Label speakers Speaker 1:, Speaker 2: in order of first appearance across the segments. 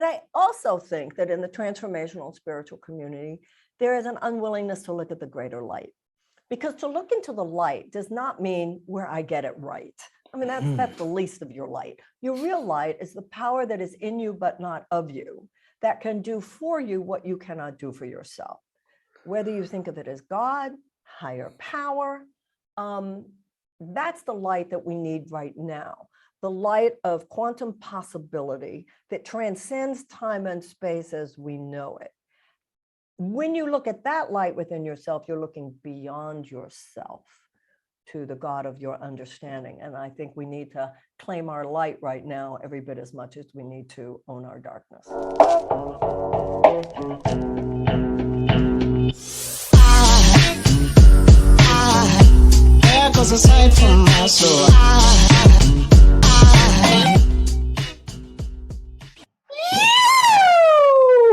Speaker 1: I also think that in the transformational spiritual community, there is an unwillingness to look at the greater light. Because to look into the light does not mean where I get it right. I mean, that's the least of your light. Your real light is the power that is in you, but not of you, that can do for you what you cannot do for yourself. Whether you think of it as God, higher power, that's the light that we need right now. The light of quantum possibility that transcends time and space as we know it. When you look at that light within yourself, you're looking beyond yourself to the God of your understanding. And I think we need to claim our light right now every bit as much as we need to own our darkness. There goes a sight from my soul.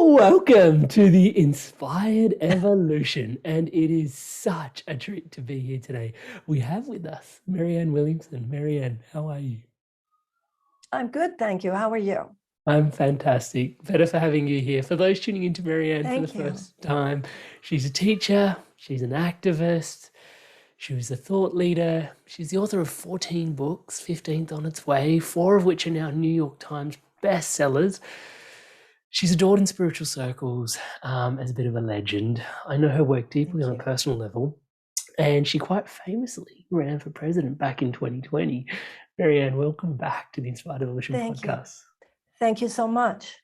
Speaker 2: Welcome to the Inspired Evolution, and it is such a treat to be here today. We have with us Marianne Williamson. Marianne, how are you?
Speaker 1: I'm good, thank you. How are you?
Speaker 2: I'm fantastic. Better for having you here. For those tuning into Marianne for the first time, she's a teacher, she's an activist, she was a thought leader, she's the author of 14 books, 15th on its way, 4 of which are now New York Times bestsellers. She's adored in spiritual circles as a bit of a legend. I know her work deeply on a personal level, and she quite famously ran for president back in 2020. Marianne, welcome back to the Inspired Evolution podcast.
Speaker 1: Thank you so much.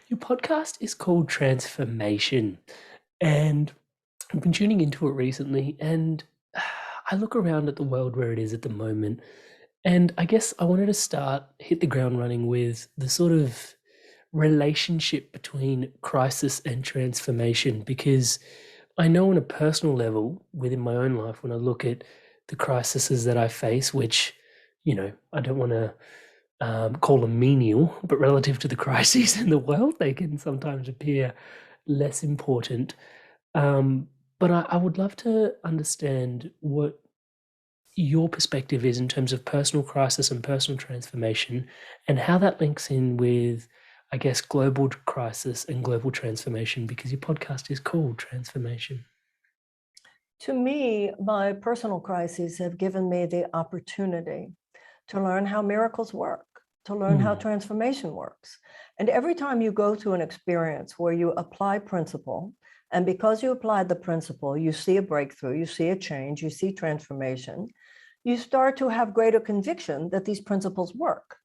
Speaker 2: Your podcast is called Transformation, and I've been tuning into it recently, and I look around at the world where it is at the moment, and I guess I wanted to hit the ground running with the sort of relationship between crisis and transformation, because I know on a personal level within my own life, when I look at the crises that I face, which, you know, I don't want to call them menial, but relative to the crises in the world, they can sometimes appear less important. But I would love to understand what your perspective is in terms of personal crisis and personal transformation, and how that links in with, I guess, global crisis and global transformation, because your podcast is called Transformation.
Speaker 1: To me, my personal crises have given me the opportunity to learn how miracles work, to learn how transformation works. And every time you go through an experience where you apply principle, and because you applied the principle, you see a breakthrough, you see a change, you see transformation, you start to have greater conviction that these principles work.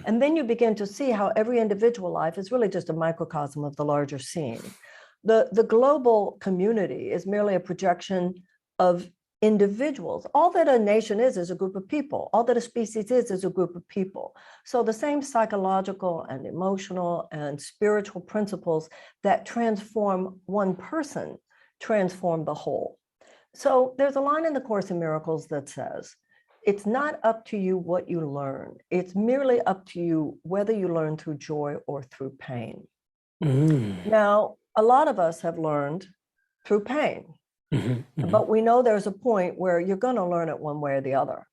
Speaker 1: And then you begin to see how every individual life is really just a microcosm of the larger scene. The global community is merely a projection of individuals. All that a nation is a group of people. All that a species is a group of people. So the same psychological and emotional and spiritual principles that transform one person transform the whole. So there's a line in the Course in Miracles that says, it's not up to you what you learn. It's merely up to you whether you learn through joy or through pain. Now, a lot of us have learned through pain, but we know there's a point where you're going to learn it one way or the other.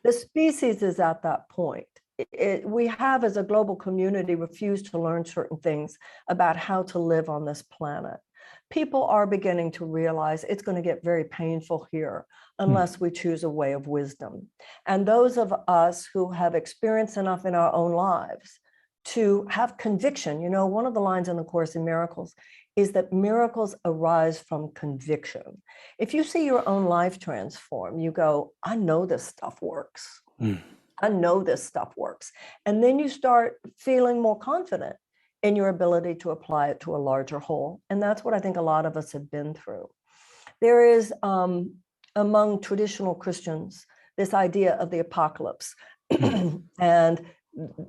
Speaker 1: The species is at that point. We have, as a global community, refused to learn certain things about how to live on this planet. People are beginning to realize it's going to get very painful here unless we choose a way of wisdom. And those of us who have experienced enough in our own lives to have conviction, you know, one of the lines in the Course in Miracles is that miracles arise from conviction. If you see your own life transform, you go, I know this stuff works. I know this stuff works. And then you start feeling more confident in your ability to apply it to a larger whole. And that's what I think a lot of us have been through. There is, among traditional Christians, this idea of the apocalypse and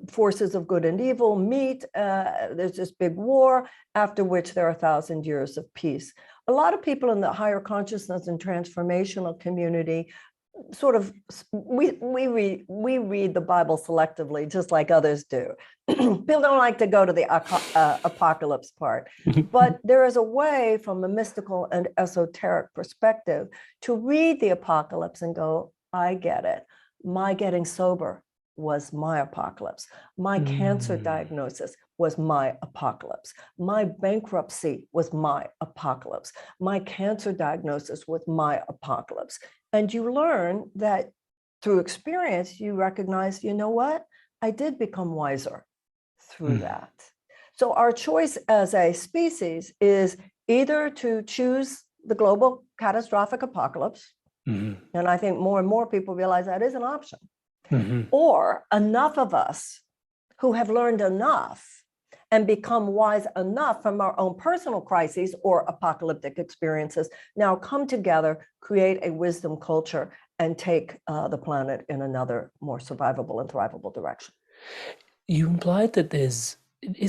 Speaker 1: forces of good and evil meet. There's this big war, after which there are 1,000 years of peace. A lot of people in the higher consciousness and transformational community sort of, we read the Bible selectively, just like others do. People don't like to go to the apocalypse part, but there is a way from a mystical and esoteric perspective to read the apocalypse and go, I get it. My getting sober was my apocalypse. My cancer diagnosis was my apocalypse. My bankruptcy was my apocalypse. My cancer diagnosis was my apocalypse. And you learn that through experience, you recognize, you know what? I did become wiser through that. So our choice as a species is either to choose the global catastrophic apocalypse, and I think more and more people realize that is an option, or enough of us who have learned enough and become wise enough from our own personal crises or apocalyptic experiences now come together, create a wisdom culture, and take the planet in another more survivable and thrivable direction.
Speaker 2: You implied that is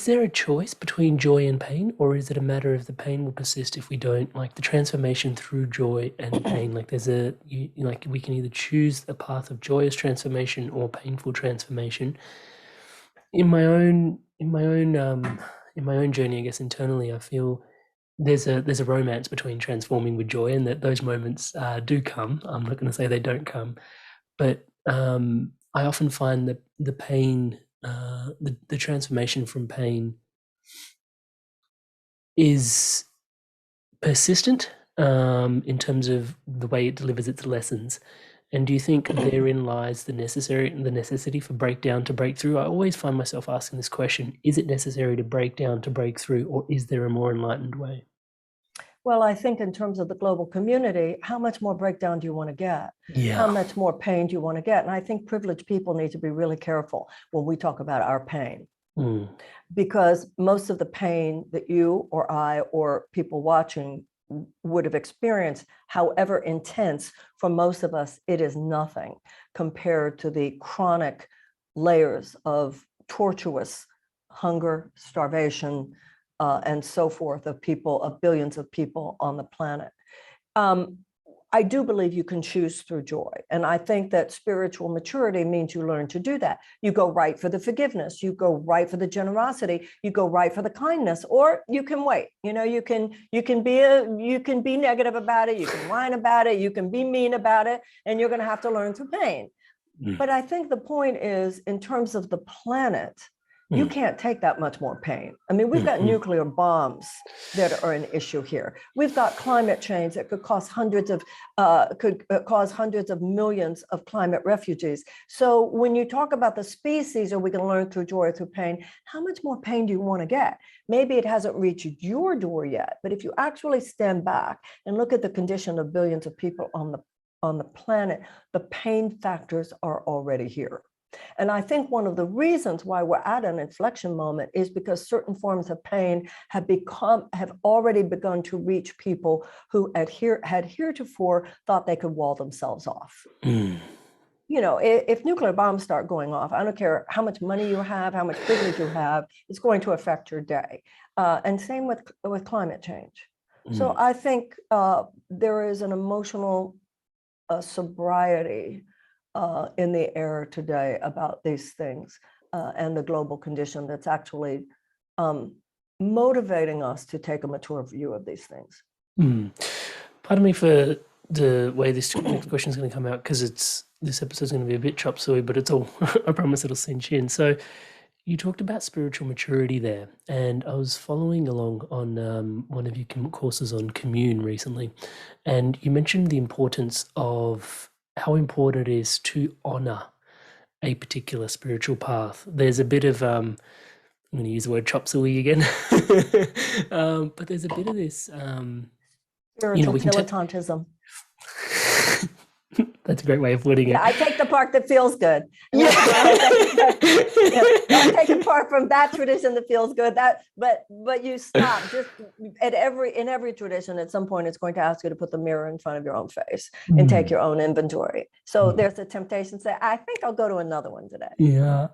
Speaker 2: there a choice between joy and pain, or is it a matter of the pain will persist if we don't, like the transformation through joy and pain? Like like we can either choose a path of joyous transformation or painful transformation. In my own journey, I guess internally, I feel there's a romance between transforming with joy, and that those moments do come. I'm not going to say they don't come, but I often find that the pain, the transformation from pain, is persistent in terms of the way it delivers its lessons. And do you think therein lies the necessity for breakdown to break through? I always find myself asking this question: is it necessary to break down to break through, or is there a more enlightened way?
Speaker 1: Well, I think in terms of the global community, how much more breakdown do you want to get?
Speaker 2: Yeah.
Speaker 1: How much more pain do you want to get? And I think privileged people need to be really careful when we talk about our pain, because most of the pain that you or I or people watching would have experienced, however intense, for most of us, it is nothing compared to the chronic layers of tortuous hunger, starvation, and so forth of people, of billions of people on the planet. I do believe you can choose through joy. And I think that spiritual maturity means you learn to do that. You go right for the forgiveness, you go right for the generosity, you go right for the kindness, or you can wait. You know, you can be negative about it, you can whine about it, you can be mean about it, and you're going to have to learn through pain. But I think the point is, in terms of the planet, you can't take that much more pain. I mean, we've got nuclear bombs that are an issue here. We've got climate change that could cause hundreds of millions of climate refugees. So when you talk about the species, are we going to learn through joy or through pain? How much more pain do you want to get? Maybe it hasn't reached your door yet, but if you actually stand back and look at the condition of billions of people on the planet, the pain factors are already here. And I think one of the reasons why we're at an inflection moment is because certain forms of pain have already begun to reach people who had heretofore thought they could wall themselves off. You know, if nuclear bombs start going off, I don't care how much money you have, how much privilege you have, it's going to affect your day. And same with climate change. So I think there is an emotional sobriety in the air today about these things and the global condition that's actually motivating us to take a mature view of these things.
Speaker 2: Pardon me for the way this next question is going to come out, because this episode is going to be a bit chop suey, but it's all, I promise it'll cinch in. So you talked about spiritual maturity there, and I was following along on one of your courses on commune recently, and you mentioned the importance of how important it is to honor a particular spiritual path. There's a bit of, I'm going to use the word chop suey again, but there's a bit of this,
Speaker 1: spiritual dilettantism.
Speaker 2: That's a great way of putting it.
Speaker 1: I take the part that feels good. I take the part from that tradition that feels good. But you stop just in every tradition. At some point, it's going to ask you to put the mirror in front of your own face and take your own inventory. So there's a temptation to say, I think I'll go to another one today.
Speaker 2: There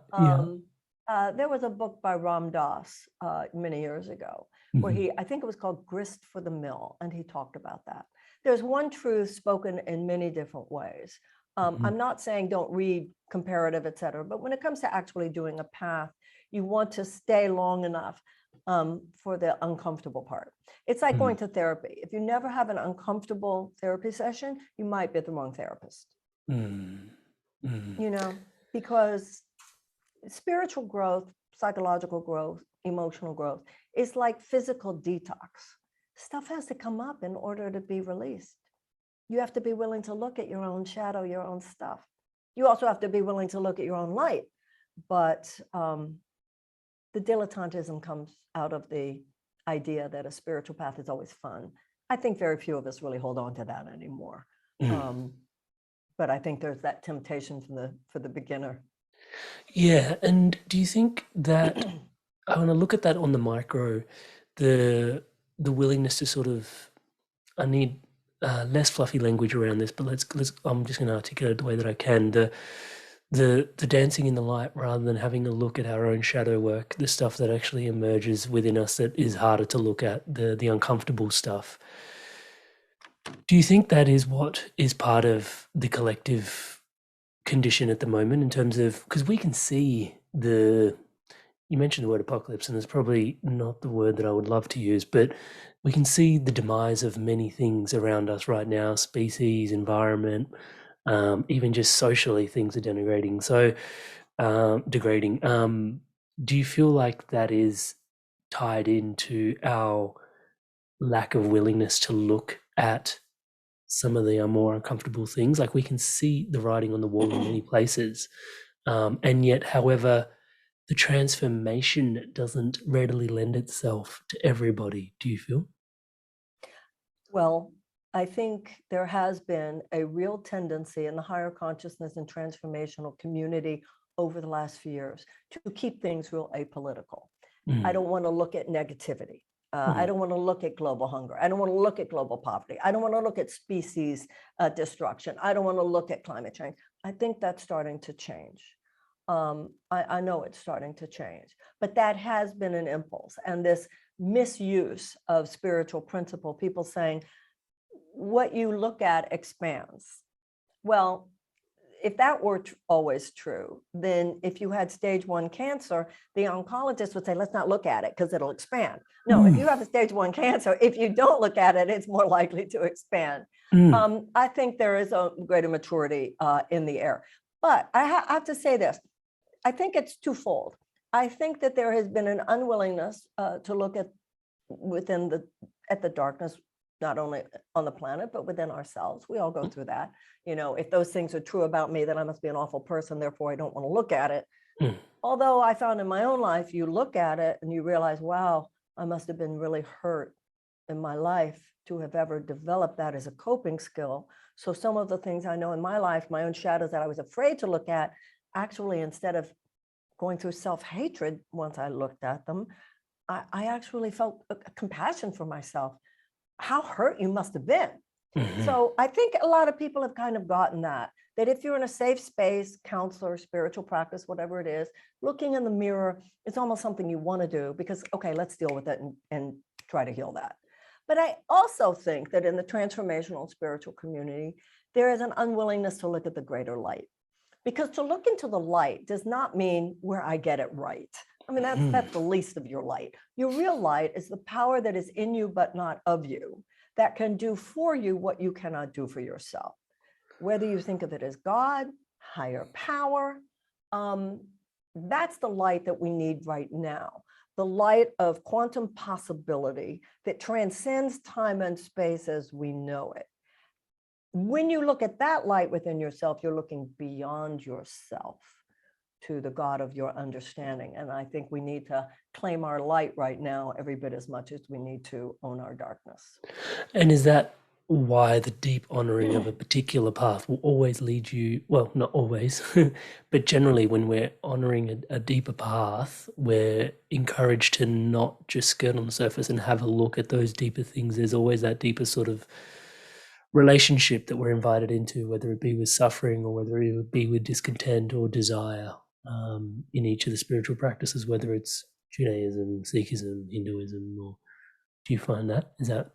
Speaker 1: was a book by Ram Dass many years ago where I think it was called Grist for the Mill, and he talked about that. There's one truth spoken in many different ways. I'm not saying don't read comparative, et cetera, but when it comes to actually doing a path, you want to stay long enough for the uncomfortable part. It's like going to therapy. If you never have an uncomfortable therapy session, you might be the wrong therapist. You know, because spiritual growth psychological growth, emotional growth, is like physical detox. Stuff has to come up in order to be released. You have to be willing to look at your own shadow, your own stuff. You also have to be willing to look at your own light. But the dilettantism comes out of the idea that a spiritual path is always fun. I think very few of us really hold on to that anymore. But I think there's that temptation for the beginner.
Speaker 2: Yeah, and do you think that I want to look at that on the micro, the willingness to sort of, I need less fluffy language around this, but let's I'm just going to articulate it the way that I can. The dancing in the light rather than having a look at our own shadow work, the stuff that actually emerges within us that is harder to look at, the uncomfortable stuff. Do you think that is what is part of the collective condition at the moment in terms of, because we can see you mentioned the word apocalypse, and it's probably not the word that I would love to use, but we can see the demise of many things around us right now, species, environment, even just socially things are degrading. Do you feel like that is tied into our lack of willingness to look at some of the more uncomfortable things? Like we can see the writing on the wall in many places, and yet, however, the transformation doesn't readily lend itself to everybody. Do you feel?
Speaker 1: Well, I think there has been a real tendency in the higher consciousness and transformational community over the last few years to keep things real apolitical. I don't want to look at negativity. I don't want to look at global hunger. I don't want to look at global poverty. I don't want to look at species destruction. I don't want to look at climate change. I think that's starting to change. I know it's starting to change, but that has been an impulse. And this misuse of spiritual principle, people saying, what you look at expands. Well, if that were always true, then if you had stage 1 cancer, the oncologist would say, let's not look at it because it'll expand. No, if you have a stage 1 cancer, if you don't look at it, it's more likely to expand. I think there is a greater maturity in the air. But I have to say this, I think it's twofold. I think that there has been an unwillingness to look at the darkness, not only on the planet, but within ourselves. We all go through that. You know, if those things are true about me, then I must be an awful person. Therefore, I don't want to look at it. Although I found in my own life, you look at it and you realize, wow, I must have been really hurt in my life to have ever developed that as a coping skill. So some of the things I know in my life, my own shadows that I was afraid to look at, actually, instead of going through self-hatred, once I looked at them, I actually felt compassion for myself. How hurt you must have been. So I think a lot of people have kind of gotten that if you're in a safe space, counselor, spiritual practice, whatever it is, looking in the mirror, it's almost something you want to do because, okay, let's deal with it and try to heal that. But I also think that in the transformational spiritual community, there is an unwillingness to look at the greater light. Because to look into the light does not mean where I get it right. I mean, that's the least of your light. Your real light is the power that is in you, but not of you, that can do for you what you cannot do for yourself. Whether you think of it as God, higher power, that's the light that we need right now. The light of quantum possibility that transcends time and space as we know it. When you look at that light within yourself, you're looking beyond yourself to the God of your understanding. And I think we need to claim our light right now every bit as much as we need to own our darkness.
Speaker 2: And is that why the deep honoring of a particular path will always lead you, well, not always, but generally when we're honoring a deeper path, we're encouraged to not just skirt on the surface and have a look at those deeper things. There's always that deeper sort of relationship that we're invited into, whether it be with suffering or whether it would be with discontent or desire, in each of the spiritual practices, whether it's Judaism, Sikhism, Hinduism, or do you find that? Is that?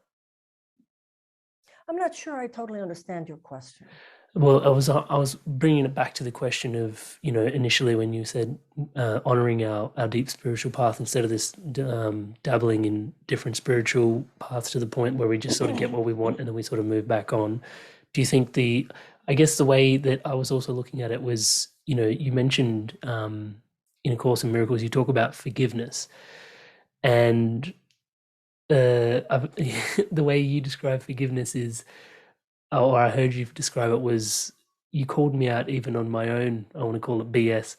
Speaker 1: I'm not sure I totally understand your question.
Speaker 2: Well, I was bringing it back to the question of, you know, initially when you said honoring our deep spiritual path instead of this dabbling in different spiritual paths to the point where we just sort of get what we want and then we sort of move back on. Do you think I guess the way that I was also looking at it was, you know, you mentioned in A Course in Miracles, you talk about forgiveness. And the way you describe forgiveness is, or I heard you describe it, was you called me out even on my own, I want to call it BS.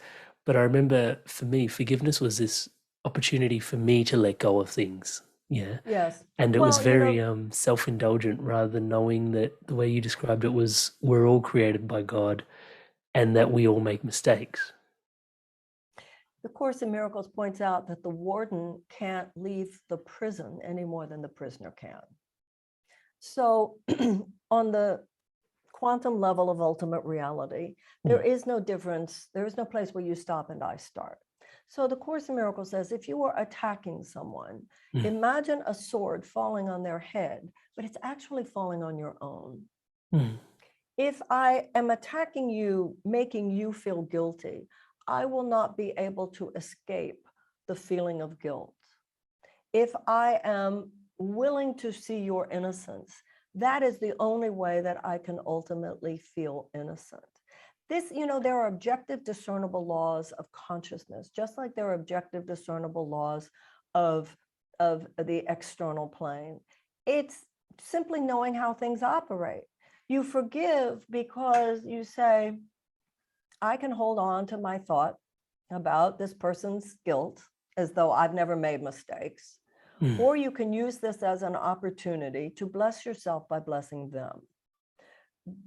Speaker 2: But I remember for me, forgiveness was this opportunity for me to let go of things. Yeah.
Speaker 1: Yes.
Speaker 2: And it was
Speaker 1: Well,
Speaker 2: very self-indulgent, rather than knowing that the way you described it was we're all created by God and that we all make mistakes.
Speaker 1: the Course in Miracles points out that the warden can't leave the prison any more than the prisoner can. So on the quantum level of ultimate reality, there is no difference. There is no place where you stop and I start. So the Course in Miracles says, if you are attacking someone, imagine a sword falling on their head, but it's actually falling on your own. If I am attacking you, making you feel guilty, I will not be able to escape the feeling of guilt. If I am willing to see your innocence, that is the only way that I can ultimately feel innocent. This, there are objective discernible laws of consciousness, just like there are objective discernible laws of the external plane. It's simply knowing how things operate. You forgive because you say, I can hold on to my thought about this person's guilt as though I've never made mistakes. Or you can use this as an opportunity to bless yourself by blessing them.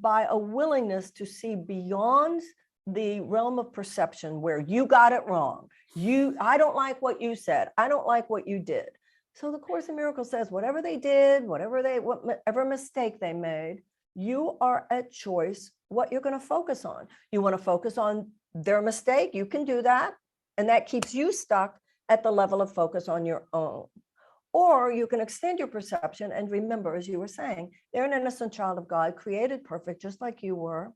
Speaker 1: By a willingness to see beyond the realm of perception where you got it wrong. I don't like what you said. I don't like what you did. So the Course in Miracles says, whatever they did, whatever mistake they made, you are at choice what you're going to focus on. You want to focus on their mistake, you can do that. And that keeps you stuck at the level of focus on your own. Or you can extend your perception and remember, as you were saying, they're an innocent child of God, created perfect, just like you were.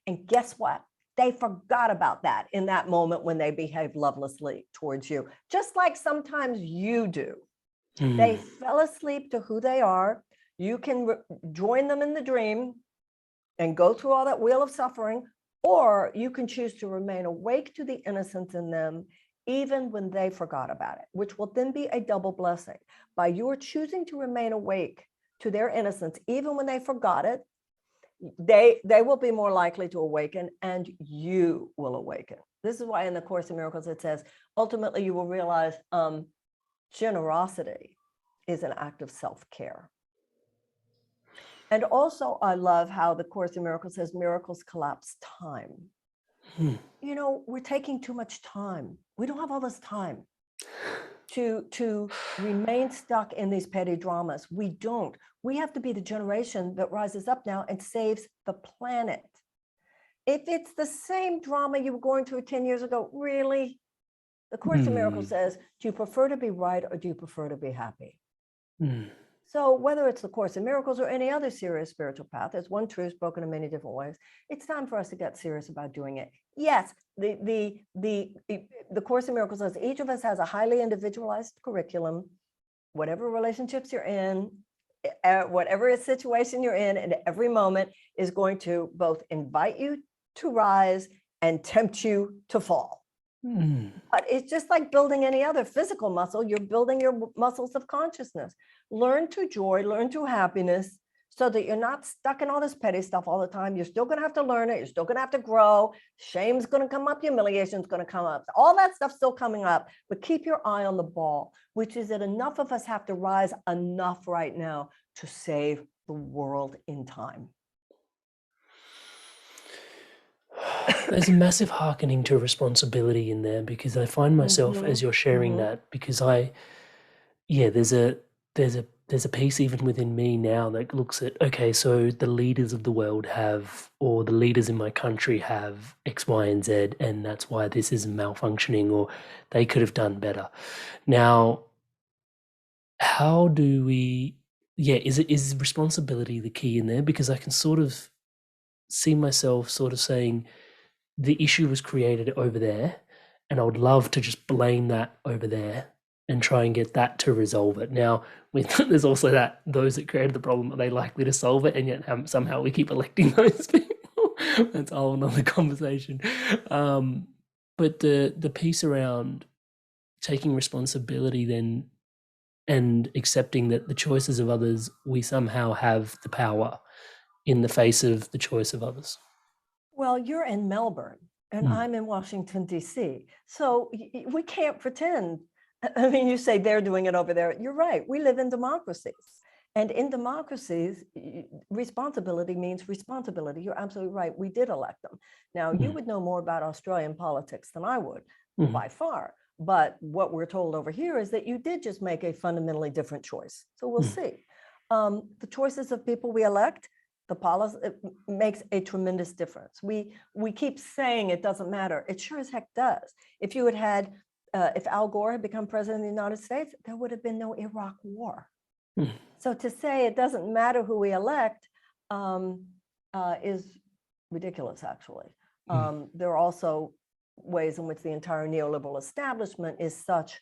Speaker 1: And guess what? They forgot about that in that moment when they behaved lovelessly towards you, just like sometimes you do. They fell asleep to who they are. You can join them in the dream and go through all that wheel of suffering, or you can choose to remain awake to the innocence in them, even when they forgot about it, which will then be a double blessing. By your choosing to remain awake to their innocence, even when they forgot it, they will be more likely to awaken, and you will awaken. This is why in the Course in Miracles it says, ultimately you will realize generosity is an act of self-care. And also I love how the Course in Miracles says miracles collapse time. We're taking too much time. We don't have all this time to remain stuck in these petty dramas. We don't. We have to be the generation that rises up now and saves the planet. If it's the same drama you were going through 10 years ago, really? The Course in Miracles says, do you prefer to be right or do you prefer to be happy? So whether it's the Course in Miracles or any other serious spiritual path, there's one truth spoken in many different ways. It's time for us to get serious about doing it. Yes, the Course in Miracles says each of us has a highly individualized curriculum. Whatever relationships you're in, whatever situation you're in, and every moment is going to both invite you to rise and tempt you to fall. But it's just like building any other physical muscle. You're building your muscles of consciousness. Learn to joy, learn to happiness, so that you're not stuck in all this petty stuff all the time. You're still going to have to learn it. You're still going to have to grow. Shame's going to come up. Humiliation's going to come up. All that stuff's still coming up. But keep your eye on the ball, which is that enough of us have to rise enough right now to save the world in time.
Speaker 2: There's a massive hearkening to responsibility in there, because I find myself as you're sharing that, because there's a piece even within me now that looks at, okay, so the leaders of the world have, or the leaders in my country have X, Y, and Z, and that's why this is malfunctioning, or they could have done better. Now, how do we, is responsibility the key in there? Because I can sort of see myself sort of saying, the issue was created over there, and I would love to just blame that over there and try and get that to resolve it. Now, there's also those that created the problem, are they likely to solve it? And yet somehow we keep electing those people. That's a whole nother conversation. But the piece around taking responsibility then and accepting that the choices of others, we somehow have the power in the face of the choice of others.
Speaker 1: Well, you're in Melbourne and I'm in Washington, D.C. So we can't pretend. I mean, you say they're doing it over there. You're right. We live in democracies. And in democracies, responsibility means responsibility. You're absolutely right. We did elect them. Now, you would know more about Australian politics than I would, by far. But what we're told over here is that you did just make a fundamentally different choice. So we'll see. The choices of people we elect, the policy, it makes a tremendous difference. We keep saying it doesn't matter. It sure as heck does. If you had if Al Gore had become president of the United States, there would have been no Iraq war. So to say it doesn't matter who we elect is ridiculous, actually. There are also ways in which the entire neoliberal establishment is such,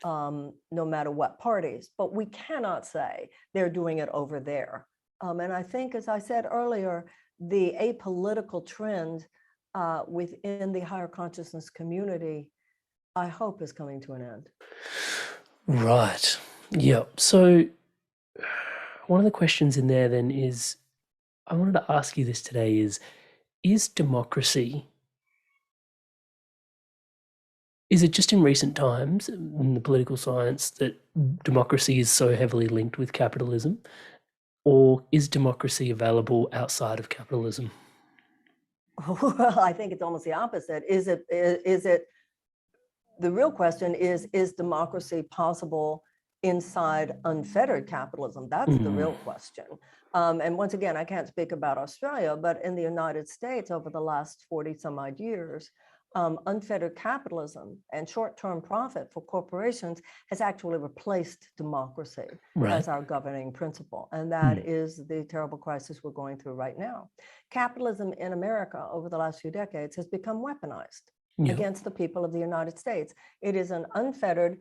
Speaker 1: no matter what parties, but we cannot say they're doing it over there. And I think, as I said earlier, the apolitical trend within the higher consciousness community, I hope, is coming to an end.
Speaker 2: Right. Yeah. So one of the questions in there then is, I wanted to ask you this today, is democracy, is it just in recent times in the political science that democracy is so heavily linked with capitalism? Or is democracy available outside of capitalism?
Speaker 1: Well, I think it's almost the opposite. Is it, the real question is democracy possible inside unfettered capitalism? That's the real question. And once again, I can't speak about Australia, but in the United States over the last 40 some odd years, unfettered capitalism and short-term profit for corporations has actually replaced democracy as our governing principle. And that is the terrible crisis we're going through right now. Capitalism in America over the last few decades has become weaponized against the people of the United States. It is an unfettered,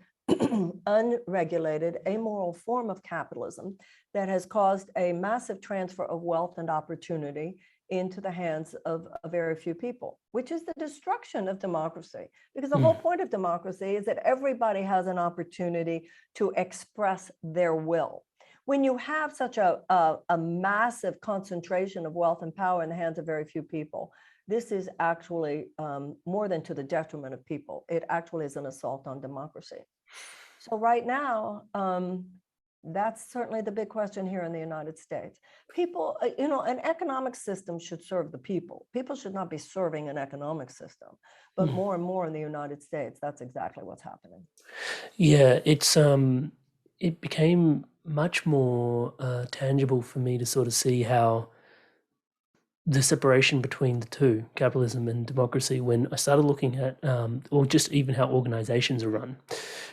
Speaker 1: unregulated, amoral form of capitalism that has caused a massive transfer of wealth and opportunity into the hands of a very few people, which is the destruction of democracy. Because the whole point of democracy is that everybody has an opportunity to express their will. When you have such a massive concentration of wealth and power in the hands of very few people, this is actually more than to the detriment of people. It actually is an assault on democracy. So right now, that's certainly the big question here in the United States. People, an economic system should serve the people. People should not be serving an economic system, but more and more in the United States, that's exactly what's happening.
Speaker 2: Yeah, it became much more tangible for me to sort of see how the separation between the two, capitalism and democracy, when I started looking at, or just even how organizations are run.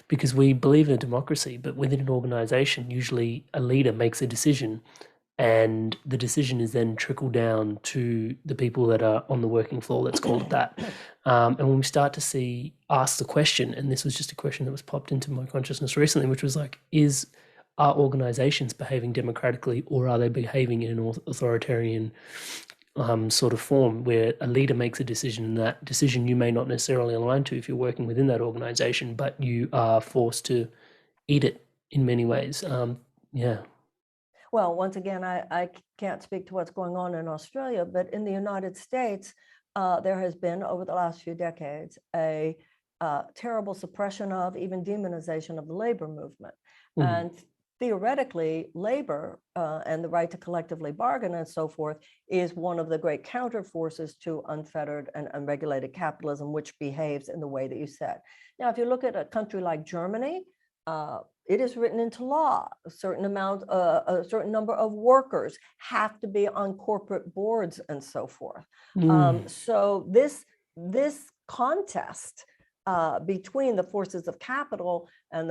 Speaker 2: Because we believe in a democracy, but within an organization, usually a leader makes a decision and the decision is then trickled down to the people that are on the working floor, let's call it that. And when we start to ask the question, and this was just a question that was popped into my consciousness recently, which was like, are organizations behaving democratically, or are they behaving in an authoritarian sort of form where a leader makes a decision, and that decision you may not necessarily align to if you're working within that organization, but you are forced to eat it in many ways.
Speaker 1: Well, once again, I can't speak to what's going on in Australia, but in the United States, there has been over the last few decades a terrible suppression of, even demonization of, the labor movement. And theoretically, labor and the right to collectively bargain and so forth is one of the great counterforces to unfettered and unregulated capitalism, which behaves in the way that you said. Now, if you look at a country like Germany, it is written into law. A certain number of workers have to be on corporate boards and so forth. So this contest between the forces of capital and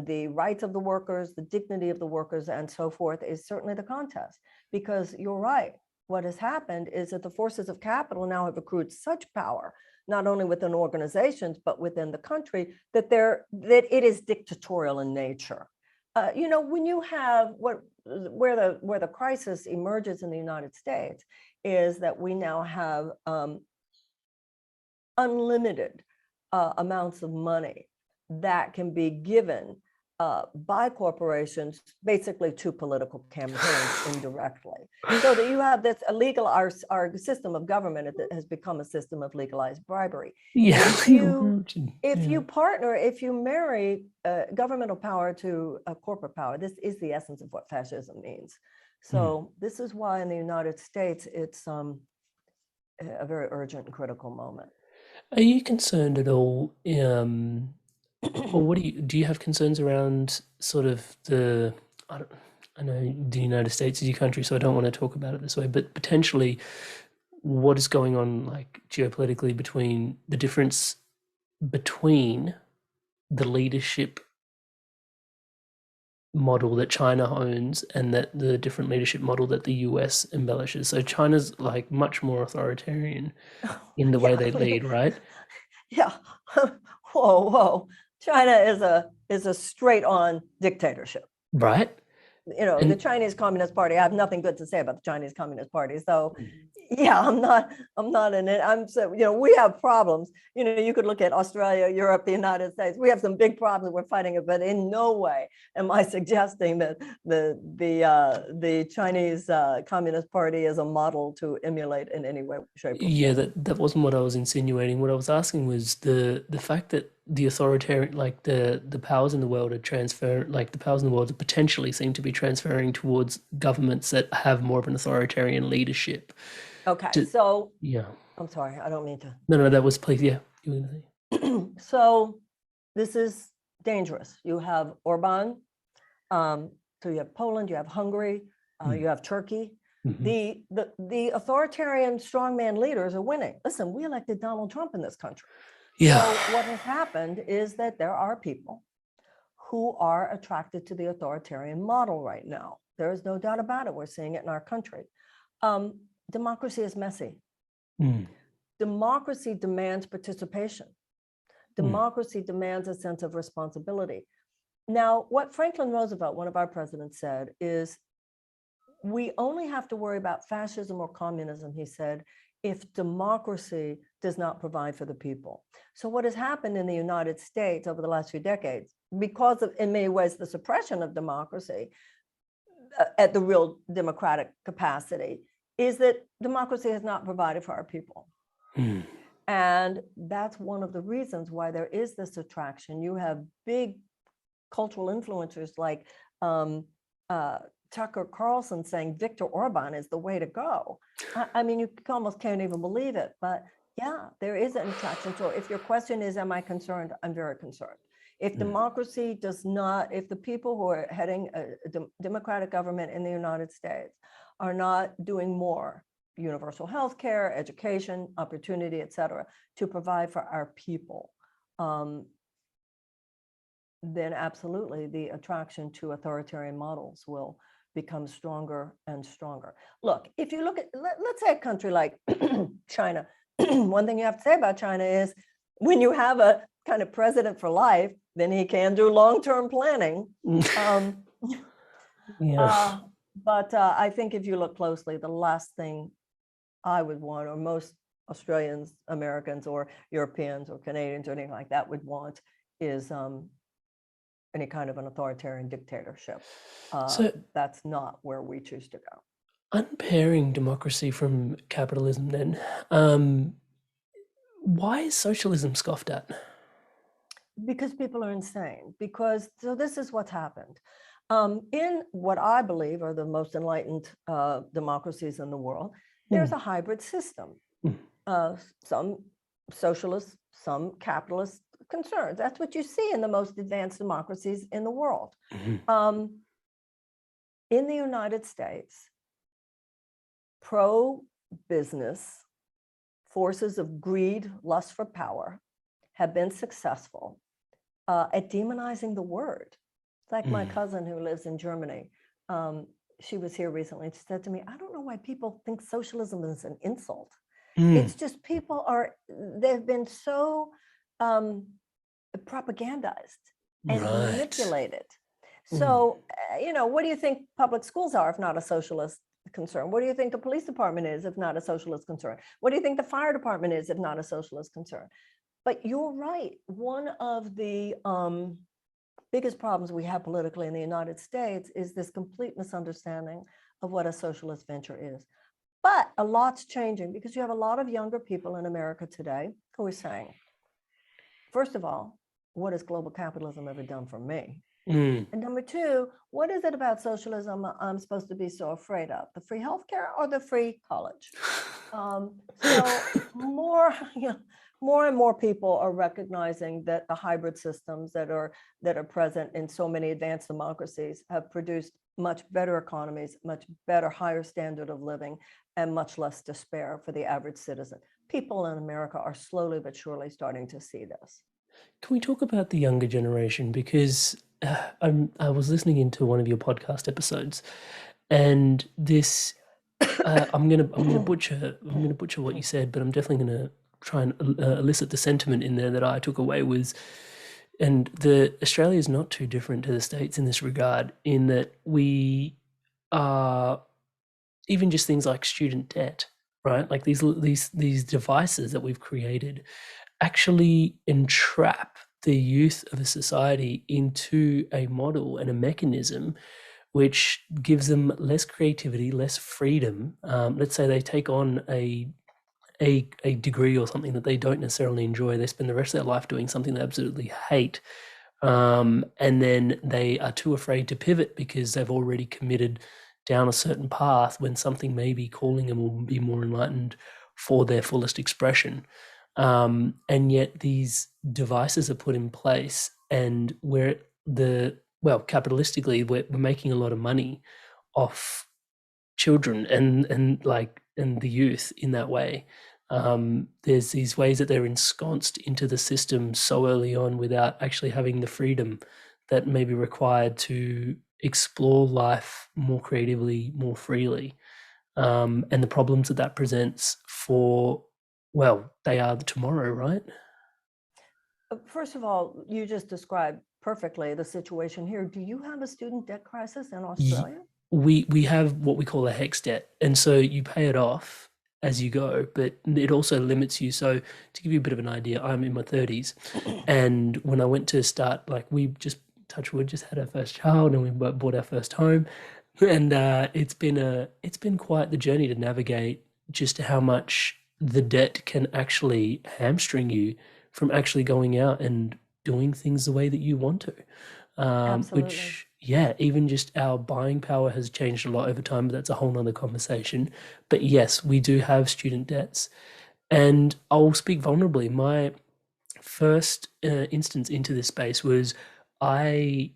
Speaker 1: the rights of the workers, the dignity of the workers, and so forth is certainly the contest. Because you're right, what has happened is that the forces of capital now have accrued such power, not only within organizations, but within the country, that it is dictatorial in nature. When you have where the crisis emerges in the United States is that we now have unlimited amounts of money that can be given by corporations basically to political campaigns indirectly. So that you have this illegal, our system of government has become a system of legalized bribery.
Speaker 2: Yeah.
Speaker 1: If you partner, if you marry governmental power to a corporate power, this is the essence of what fascism means. So this is why in the United States, it's a very urgent and critical moment.
Speaker 2: Are you concerned at all, or what do you have concerns around sort of I know the United States is your country, so I don't want to talk about it this way, but potentially what is going on like geopolitically between the difference between the leadership model that China owns and that the different leadership model that the US embellishes. So China's like much more authoritarian in the way they lead, right?
Speaker 1: Yeah. Whoa. China is a straight on dictatorship.
Speaker 2: Right.
Speaker 1: You know, the Chinese Communist Party, I have nothing good to say about the Chinese Communist Party. So yeah, I'm not in it. So, you know, we have problems. You know, you could look at Australia, Europe, the United States. We have some big problems. We're fighting it, but in no way am I suggesting that the Chinese Communist Party is a model to emulate in any way, shape, or form.
Speaker 2: Yeah, that wasn't what I was insinuating. What I was asking was the fact that the authoritarian, like the powers in the world the powers in the world potentially seem to be transferring towards governments that have more of an authoritarian leadership.
Speaker 1: Okay, so
Speaker 2: yeah.
Speaker 1: I'm sorry, I don't mean to.
Speaker 2: No, that was please, yeah. You were
Speaker 1: gonna say. So this is dangerous. You have Orban, so you have Poland, you have Hungary, you have Turkey. The authoritarian strongman leaders are winning. Listen, we elected Donald Trump in this country.
Speaker 2: Yeah.
Speaker 1: So what has happened is that there are people who are attracted to the authoritarian model right now. There is no doubt about it. We're seeing it in our country. Democracy is messy. Democracy demands participation. Democracy demands a sense of responsibility. Now, what Franklin Roosevelt, one of our presidents, said is, we only have to worry about fascism or communism, he said, if democracy does not provide for the people. So what has happened in the United States over the last few decades, because of, in many ways, the suppression of democracy at the real democratic capacity, is that democracy has not provided for our people. And that's one of the reasons why there is this attraction. You have big cultural influencers like Tucker Carlson saying Viktor Orban is the way to go. I mean, you almost can't even believe it, but yeah, there is an attraction. So if your question is, am I concerned? I'm very concerned. If democracy does not, if the people who are heading a democratic government in the United States are not doing more, universal health care, education, opportunity, et cetera, to provide for our people, then absolutely the attraction to authoritarian models will become stronger and stronger. Look, if you look at, let's say a country like China, one thing you have to say about China is when you have a kind of president for life, then he can do long-term planning. But I think if you look closely, the last thing I would want, or most Australians, Americans, or Europeans, or Canadians, or anything like that would want is any kind of an authoritarian dictatorship. So that's not where we choose to go.
Speaker 2: Unpairing democracy from capitalism then, why is socialism scoffed at?
Speaker 1: Because people are insane. So this is what's happened. In what I believe are the most enlightened democracies in the world, there's a hybrid system. Some socialist, some capitalist concerns. That's what you see in the most advanced democracies in the world. In the United States, pro-business forces of greed, lust for power have been successful at demonizing the word. It's like my cousin who lives in Germany. She was here recently and she said to me, I don't know why people think socialism is an insult. It's just they've been so propagandized and manipulated. So, you know, what do you think public schools are if not a socialist concern? What do you think the police department is if not a socialist concern? What do you think the fire department is if not a socialist concern? But you're right. One of the biggest problems we have politically in the United States is this complete misunderstanding of what a socialist venture is. But a lot's changing because you have a lot of younger people in America today who are saying, first of all, what has global capitalism ever done for me? And number two, what is it about socialism I'm supposed to be so afraid of? The free healthcare or the free college? So more and more people are recognizing that the hybrid systems that are present in so many advanced democracies have produced much better economies, much better, higher standard of living, and much less despair for the average citizen. People in America are slowly but surely starting to see this.
Speaker 2: Can we talk about the younger generation? Because I was listening into one of your podcast episodes, and this I'm gonna butcher what you said, but I'm definitely gonna try and elicit the sentiment in there that I took away was, and Australia is not too different to the States in this regard, in that we are even just things like student debt, right? Like these devices that we've created actually entrap the youth of a society into a model and a mechanism which gives them less creativity, less freedom. Let's say they take on a degree or something that they don't necessarily enjoy. They spend the rest of their life doing something they absolutely hate. And then they are too afraid to pivot because they've already committed down a certain path when something may be calling them or be more enlightened for their fullest expression. And yet these devices are put in place, and capitalistically, we're making a lot of money off children and the youth in that way. There's these ways that they're ensconced into the system so early on without actually having the freedom that may be required to explore life more creatively, more freely, and the problems that presents for, well, they are the tomorrow, right?
Speaker 1: First of all, you just described perfectly the situation here. Do you have a student debt crisis in Australia?
Speaker 2: We have what we call a HEX debt, and so you pay it off as you go, but it also limits you. So to give you a bit of an idea, I'm in my 30s, and when I went to start, like, we just, touch wood, just had our first child, and we bought our first home, and it's been quite the journey to navigate just how much the debt can actually hamstring you from actually going out and doing things the way that you want to.
Speaker 1: Absolutely.
Speaker 2: Which, yeah, even just our buying power has changed a lot over time, but that's a whole nother conversation. But yes, we do have student debts. And I'll speak vulnerably. My first instance into this space was I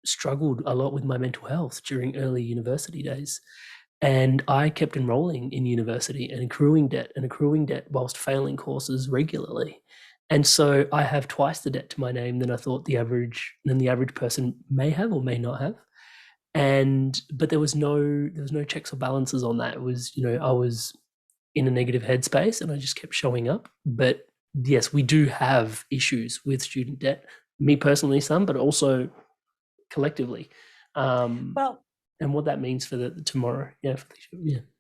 Speaker 2: struggled a lot with my mental health during early university days. And I kept enrolling in university and accruing debt whilst failing courses regularly. And so I have twice the debt to my name than the average person may have or may not have. But there was no checks or balances on that. It was, I was in a negative headspace and I just kept showing up. But yes, we do have issues with student debt. Me personally, some, but also collectively.
Speaker 1: Well,
Speaker 2: and what that means for the tomorrow. Yeah.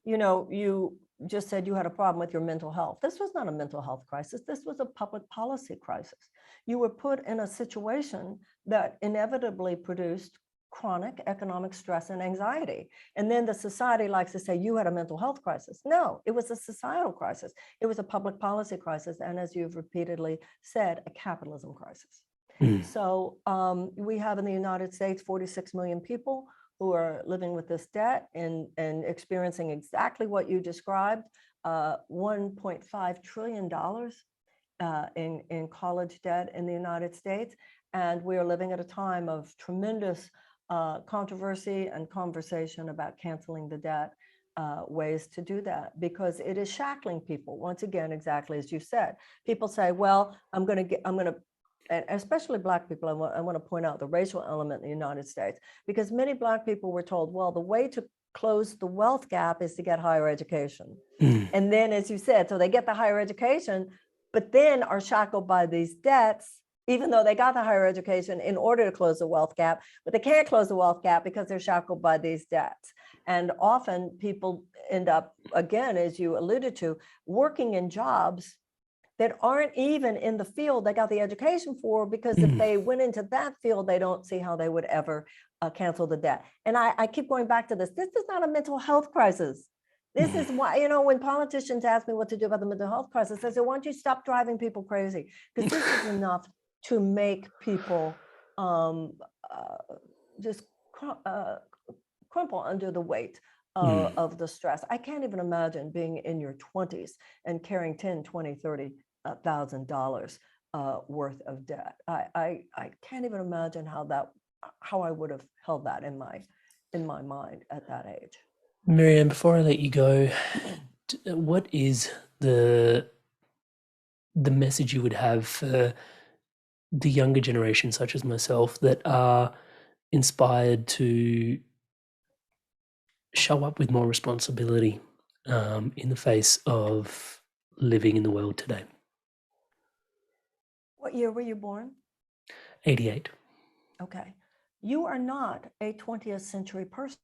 Speaker 1: You just said you had a problem with your mental health. This was not a mental health crisis. This was a public policy crisis. You were put in a situation that inevitably produced chronic economic stress and anxiety. And then the society likes to say you had a mental health crisis. No, it was a societal crisis. It was a public policy crisis. And as you've repeatedly said, a capitalism crisis. So we have in the United States 46 million people who are living with this debt and experiencing exactly what you described, $1.5 trillion in college debt in the United States. And we are living at a time of tremendous controversy and conversation about canceling the debt, ways to do that, because it is shackling people. Once again, exactly as you said, people say, well, I'm going to, and especially Black people, I want to point out the racial element in the United States, because many Black people were told, well, the way to close the wealth gap is to get higher education. And then, as you said, so they get the higher education, but then are shackled by these debts, even though they got the higher education in order to close the wealth gap, but they can't close the wealth gap because they're shackled by these debts. And often people end up, again, as you alluded to, working in jobs that aren't even in the field they got the education for, because if they went into that field, they don't see how they would ever cancel the debt. And I keep going back to this. This is not a mental health crisis. This is why, you know, when politicians ask me what to do about the mental health crisis, I say, why don't you stop driving people crazy? Because this is enough to make people just crumple under the weight of the stress. I can't even imagine being in your 20s and carrying $10, $20, $30,000 worth of debt. I can't even imagine how I would have held that in my mind at that age.
Speaker 2: Marianne, before I let you go, what is the message you would have for the younger generation, such as myself, that are inspired to show up with more responsibility in the face of living in the world today?
Speaker 1: What year were you born?
Speaker 2: 88.
Speaker 1: Okay. You are not a 20th century person.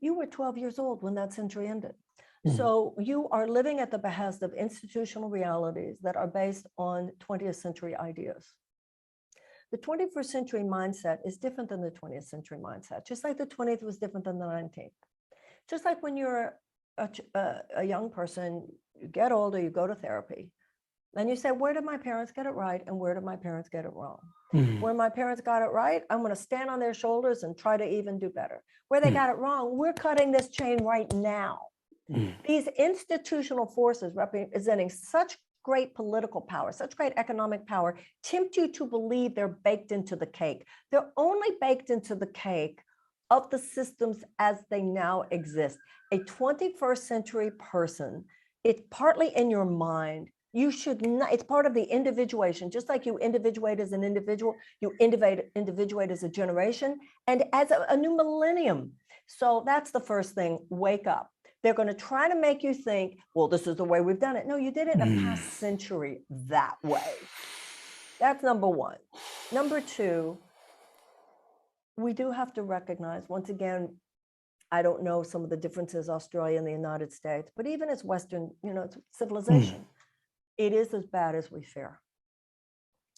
Speaker 1: You were 12 years old when that century ended. So you are living at the behest of institutional realities that are based on 20th century ideas. The 21st century mindset is different than the 20th century mindset, just like the 20th was different than the 19th. Just like when you're a young person, you get older, you go to therapy, and you say, where did my parents get it right and where did my parents get it wrong? Where my parents got it right, I'm going to stand on their shoulders and try to even do better. Where they got it wrong, we're cutting this chain right now. These institutional forces representing such great political power, such great economic power, tempt you to believe they're baked into the cake. They're only baked into the cake of the systems as they now exist. A 21st century person, it's partly in your mind. You should not, it's part of the individuation, just like you individuate as an individual, you individuate as a generation and as a new millennium. So that's the first thing, wake up. They're going to try to make you think, well, this is the way we've done it. No, you did it in a past century that way. That's number one. Number two, we do have to recognize, once again, I don't know some of the differences, Australia and the United States, but even as Western, it's civilization, it is as bad as we fear.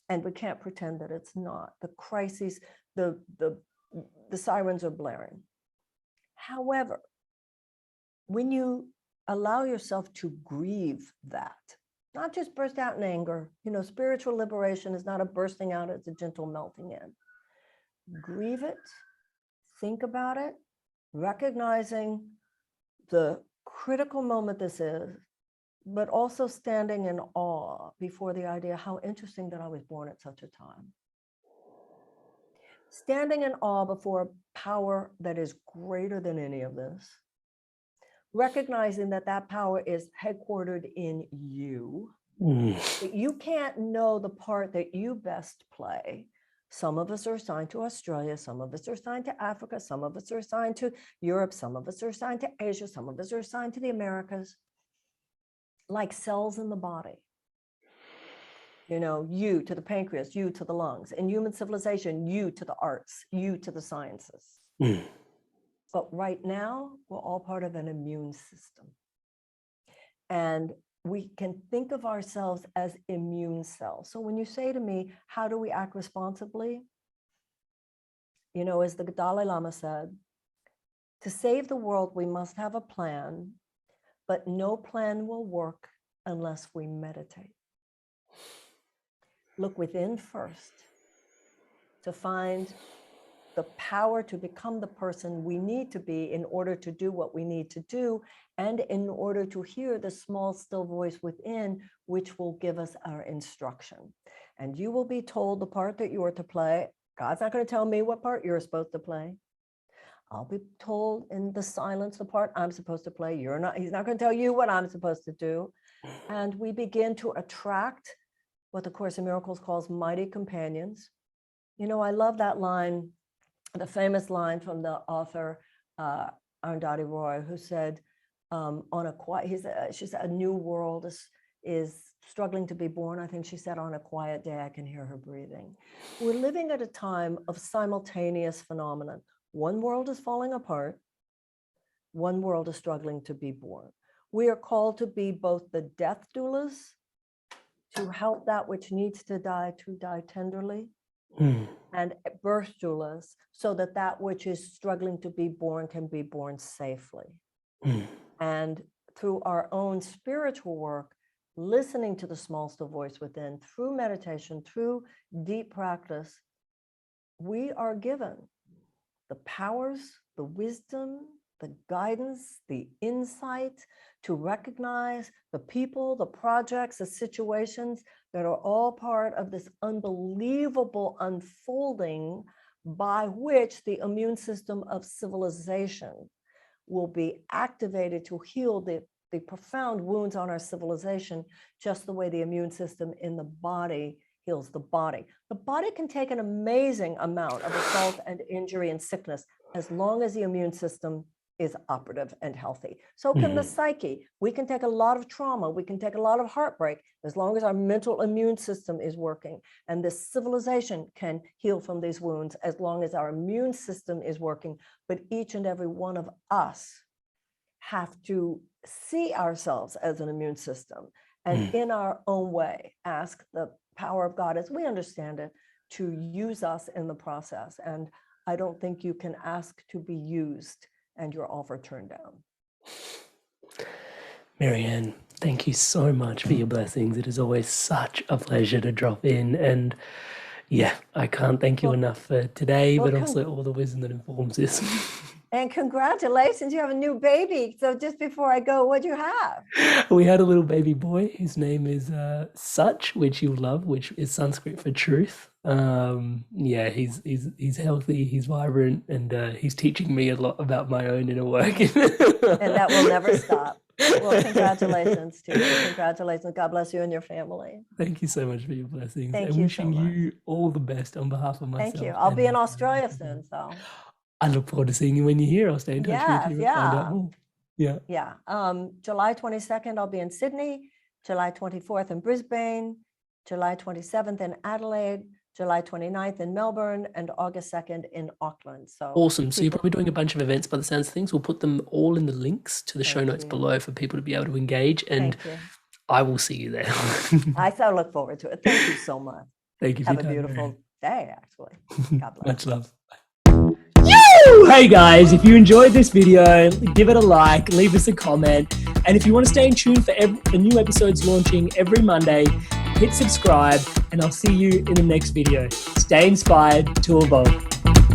Speaker 1: And we can't pretend that it's not. The crises, the sirens are blaring. However, when you allow yourself to grieve that, not just burst out in anger, spiritual liberation is not a bursting out, it's a gentle melting in. Grieve it, think about it, recognizing the critical moment this is, but also standing in awe before the idea, how interesting that I was born at such a time. Standing in awe before a power that is greater than any of this. Recognizing that that power is headquartered in you, that you can't know the part that you best play. Some of us are assigned to Australia, some of us are assigned to Africa, some of us are assigned to Europe, some of us are assigned to Asia, some of us are assigned to the Americas, like cells in the body. You to the pancreas, you to the lungs. In human civilization, you to the arts, you to the sciences. But right now, we're all part of an immune system. And we can think of ourselves as immune cells. So when you say to me, how do we act responsibly? As the Dalai Lama said, to save the world, we must have a plan, but no plan will work unless we meditate. Look within first to find the power to become the person we need to be in order to do what we need to do, and in order to hear the small, still voice within, which will give us our instruction. And you will be told the part that you are to play. God's not going to tell me what part you're supposed to play. I'll be told in the silence the part I'm supposed to play. He's not going to tell you what I'm supposed to do. And we begin to attract what the Course in Miracles calls mighty companions. I love that line, the famous line from the author Arundhati Roy, who said, she said, a new world is struggling to be born. I think she said, on a quiet day, I can hear her breathing. We're living at a time of simultaneous phenomenon. One world is falling apart. One world is struggling to be born. We are called to be both the death doulas to help that which needs to die tenderly, and birth doulas, so that that which is struggling to be born can be born safely. And through our own spiritual work, listening to the small still voice within, through meditation, through deep practice, we are given the powers, the wisdom, the guidance, the insight to recognize the people, the projects, the situations that are all part of this unbelievable unfolding by which the immune system of civilization will be activated to heal the profound wounds on our civilization, just the way the immune system in the body heals the body. The body can take an amazing amount of assault and injury and sickness as long as the immune system is operative and healthy. So can the psyche. We can take a lot of trauma. We can take a lot of heartbreak as long as our mental immune system is working. And this civilization can heal from these wounds as long as our immune system is working. But each and every one of us have to see ourselves as an immune system and in our own way ask the power of God, as we understand it, to use us in the process. And I don't think you can ask to be used and your offer turned down.
Speaker 2: Marianne, thank you so much for your blessings. It is always such a pleasure to drop in. And yeah, I can't thank you enough for today, but also all the wisdom that informs this.
Speaker 1: And congratulations, you have a new baby. So just before I go, what'd you have?
Speaker 2: We had a little baby boy. His name is Such, which you'll love, which is Sanskrit for truth. Yeah, he's healthy, he's vibrant, and he's teaching me a lot about my own inner work. And
Speaker 1: that will never stop. Well, congratulations to you. Congratulations. God bless you and your family.
Speaker 2: Thank you so much for your blessings.
Speaker 1: Thank
Speaker 2: and
Speaker 1: you
Speaker 2: wishing
Speaker 1: so much.
Speaker 2: you all the best on behalf of myself.
Speaker 1: Thank you. I'll be in Australia soon, so.
Speaker 2: I look forward to seeing you when you're here. I'll stay in touch with you and find out more. Yeah.
Speaker 1: July 22nd, I'll be in Sydney. July 24th in Brisbane. July 27th in Adelaide. July 29th in Melbourne, and August 2nd in Auckland. So
Speaker 2: awesome. So you're probably doing a bunch of events by the sounds of things. We'll put them all in the links to the show notes below for people to be able to engage. And I will see you there.
Speaker 1: I so look forward to it. Thank you so much.
Speaker 2: Thank you.
Speaker 1: Have a beautiful day, actually. God bless.
Speaker 2: Much love. Hey guys, if you enjoyed this video, give it a like, leave us a comment, and if you want to stay in tune for new episodes launching every Monday, hit subscribe, and I'll see you in the next video. Stay inspired to evolve.